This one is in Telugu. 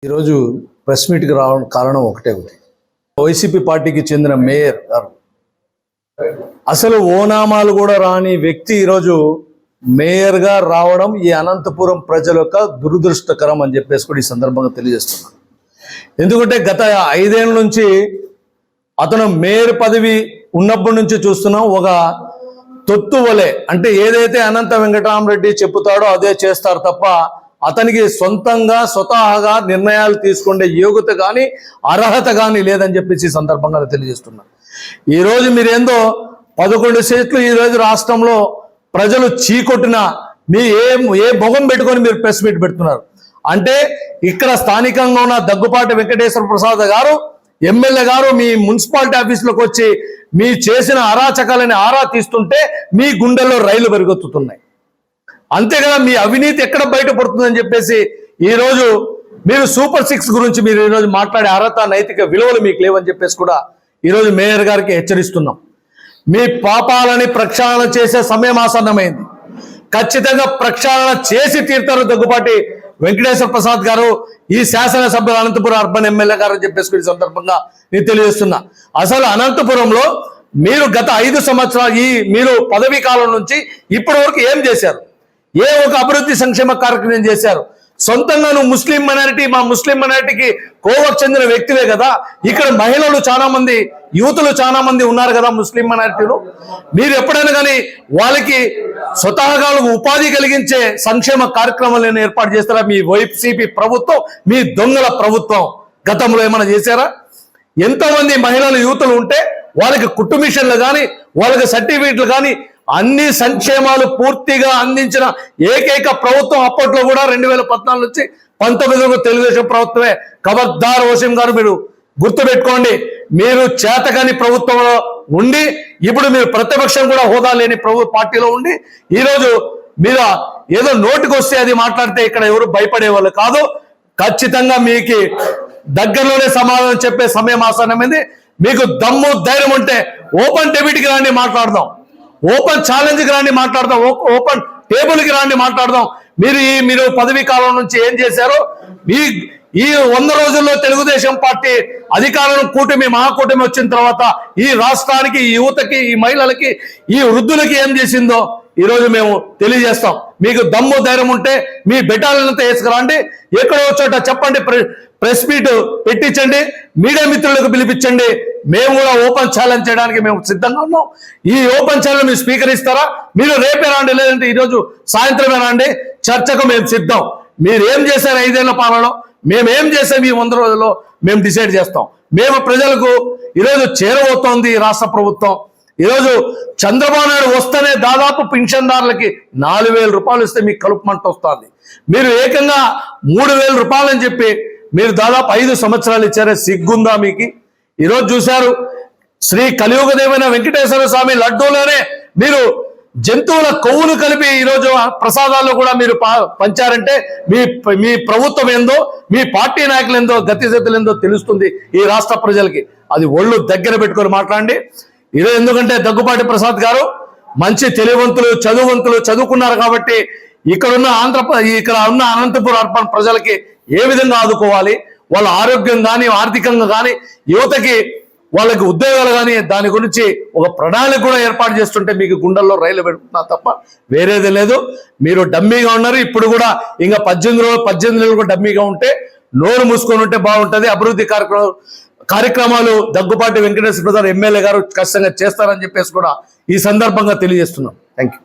ఈరోజు ప్రెస్ మీట్కి రావడం కారణం ఒకటే ఉంది. వైసీపీ పార్టీకి చెందిన మేయర్ గారు అసలు ఓనామాలు కూడా రాని వ్యక్తి ఈరోజు మేయర్గా రావడం ఈ అనంతపురం ప్రజల యొక్క దురదృష్టకరం అని చెప్పేసి కూడా ఈ సందర్భంగా తెలియజేస్తున్నాను. ఎందుకంటే గత 5 ఏళ్ళ నుంచి అతను మేయర్ పదవి ఉన్నప్పటి నుంచి చూస్తున్నాం. ఒక తొత్తు వలె, అంటే ఏదైతే అనంత వెంకటరామరెడ్డి చెప్పుతాడో అదే చేస్తారు తప్ప అతనికి స్వతహాగా నిర్ణయాలు తీసుకునే యోగ్యత కానీ అర్హత కానీ లేదని చెప్పేసి సందర్భంగా తెలియజేస్తున్నా. ఈరోజు మీరేందో 11 సీట్లు ఈరోజు రాష్ట్రంలో ప్రజలు చీకొట్టిన మీ ఏ మొగం పెట్టుకొని మీరు ప్రెస్ మీట్ పెడుతున్నారు అంటే, ఇక్కడ స్థానికంగా ఉన్న దగ్గుపాటి వెంకటేశ్వర ప్రసాద్ గారు ఎమ్మెల్యే గారు మీ మున్సిపాలిటీ ఆఫీసులోకి వచ్చి మీ చేసిన అరాచకాలని ఆరా తీస్తుంటే మీ గుండెల్లో రైలు పెరుగుతున్నాయి. అంతే కదా, మీ అవినీతి ఎక్కడ బయటపడుతుందని చెప్పేసి ఈరోజు మీరు సూపర్ 6 గురించి మీరు ఈరోజు మాట్లాడే అర్హత నైతిక విలువలు మీకు లేవని చెప్పేసి కూడా ఈరోజు మేయర్ గారికి హెచ్చరిస్తున్నాం. మీ పాపాలని ప్రక్షాళన చేసే సమయం ఆసన్నమైంది. ఖచ్చితంగా ప్రక్షాళన చేసి తీరుతారు దగ్గుపాటి వెంకటేశ్వర ప్రసాద్ గారు, ఈ శాసనసభ్యులు అనంతపురం అర్బన్ ఎమ్మెల్యే గారు అని చెప్పేసి ఈ సందర్భంగా నేను తెలియజేస్తున్నా. అసలు అనంతపురంలో మీరు గత 5 సంవత్సరాలు మీరు పదవీ కాలం నుంచి ఇప్పటి వరకు ఏం చేశారు? ఏ ఒక అభివృద్ధి సంక్షేమ కార్యక్రమం చేశారు? సొంతంగా నువ్వు ముస్లిం మైనారిటీ, మా ముస్లిం మైనారిటీకి కోవకు చెందిన వ్యక్తివే కదా. ఇక్కడ మహిళలు చాలా మంది, యువతులు చాలా మంది ఉన్నారు కదా ముస్లిం మైనారిటీలు. మీరు ఎప్పుడైనా కానీ వాళ్ళకి స్వతహాగా ఉపాధి కలిగించే సంక్షేమ కార్యక్రమాలను ఏర్పాటు చేస్తారా? మీ వైసీపీ ప్రభుత్వం, మీ దొంగల ప్రభుత్వం గతంలో ఏమైనా చేశారా? ఎంతోమంది మహిళలు, యువతులు ఉంటే వాళ్ళకి కుటుంబిషన్లు కానీ, వాళ్ళకి సర్టిఫికెట్లు కానీ అన్ని సంక్షేమాలు పూర్తిగా అందించిన ఏకైక ప్రభుత్వం అప్పట్లో కూడా 2014 నుంచి 19 తెలుగుదేశం ప్రభుత్వమే. ఖబర్దార్ వసీం గారు, మీరు గుర్తుపెట్టుకోండి. మీరు చేతకాని ప్రభుత్వంలో ఉండి ఇప్పుడు మీరు ప్రతిపక్షం కూడా హోదా లేని పార్టీలో ఉండి ఈరోజు మీరు ఏదో నోటికి వస్తే అది మాట్లాడితే ఇక్కడ ఎవరు భయపడే వాళ్ళు కాదు. ఖచ్చితంగా మీకు దగ్గరలోనే సమాధానం చెప్పే సమయం ఆసన్నమైంది. మీకు దమ్ము ధైర్యం ఉంటే ఓపెన్ డెబేట్కి రండి, మాట్లాడదాం. ఓపెన్ ఛాలెంజ్కి రండి, మాట్లాడదాం. ఓపెన్ టేబుల్కి రండి, మాట్లాడదాం. మీరు పదవీ కాలం నుంచి ఏం చేశారో, ఈ 100 రోజుల్లో తెలుగుదేశం పార్టీ అధికారం మహాకూటమి వచ్చిన తర్వాత ఈ రాష్ట్రానికి, ఈ యువతకి, ఈ మహిళలకి, ఈ వృద్ధులకి ఏం చేసిందో ఈరోజు మేము తెలియజేస్తాం. మీకు దమ్ము ధైర్యం ఉంటే మీ బెటాలియన్తో వేసుకురండి, ఎక్కడో చోట చెప్పండి, ప్రెస్ మీట్ పెట్టించండి, మీడియా మిత్రులకు పిలిపించండి. మేము కూడా ఓపెన్ ఛాలెంజ్ చేయడానికి మేము సిద్ధంగా ఉన్నాం. ఈ ఓపెన్ ఛాలెంజ్ మీరు స్వీకరిస్తారా? మీరు రేపే రండి, లేదంటే ఈరోజు సాయంత్రమే రండి, చర్చకు మేము సిద్ధం. మీరు ఏం చేశారు 5 ఏళ్ల పాలనలో, మేమేం చేసాం ఈ 100 రోజుల్లో మేము డిసైడ్ చేస్తాం. మేము ప్రజలకు ఈరోజు చేరబోతోంది ఈ రాష్ట్ర ప్రభుత్వం. ఈరోజు చంద్రబాబు నాయుడు వస్తేనే దాదాపు పింఛన్దారులకి 4,000 రూపాయలు ఇస్తే మీకు కలుపుమంట వస్తుంది. మీరు ఏకంగా 3,000 రూపాయలు అని చెప్పి మీరు దాదాపు 5 సంవత్సరాలు ఇచ్చారే, సిగ్గుందా మీకు? ఈరోజు చూశారు, శ్రీ కలియుగదేవైన వెంకటేశ్వర స్వామి లడ్డూలోనే మీరు జంతువుల కొవ్వును కలిపి ఈరోజు ప్రసాదాల్లో కూడా మీరు పంచారంటే మీ ప్రభుత్వం ఏందో, మీ పార్టీ నాయకులు ఏందో, గతిశక్తులు ఏందో తెలుస్తుంది ఈ రాష్ట్ర ప్రజలకి. అది ఒళ్ళు దగ్గర పెట్టుకొని మాట్లాడండి. ఈరోజు ఎందుకంటే దగ్గుపాటి ప్రసాద్ గారు మంచి తెలివంతులు, చదువుకున్నారు కాబట్టి ఇక్కడ ఉన్న అనంతపురం అర్బన్ ప్రజలకి ఏ విధంగా ఆదుకోవాలి, వాళ్ళ ఆరోగ్యం కానీ, ఆర్థికంగా కానీ, యువతకి వాళ్ళకి ఉద్యోగాలు కానీ, దాని గురించి ఒక ప్రణాళిక కూడా ఏర్పాటు చేస్తుంటే మీకు గుండెల్లో రైలు పెడుతున్నా తప్ప వేరేది లేదు. మీరు డమ్మీగా ఉన్నారు. ఇప్పుడు కూడా ఇంకా 18 నెలలు డమ్మీగా ఉంటే, నోరు మూసుకొని ఉంటే బాగుంటుంది. అభివృద్ధి కార్యక్రమాలు దగ్గుపాటి వెంకటేశ్వర ప్రసాద్ ఎమ్మెల్యే గారు ఖచ్చితంగా చేస్తారని చెప్పేసి కూడా ఈ సందర్భంగా తెలియజేస్తున్నాం. Thank you.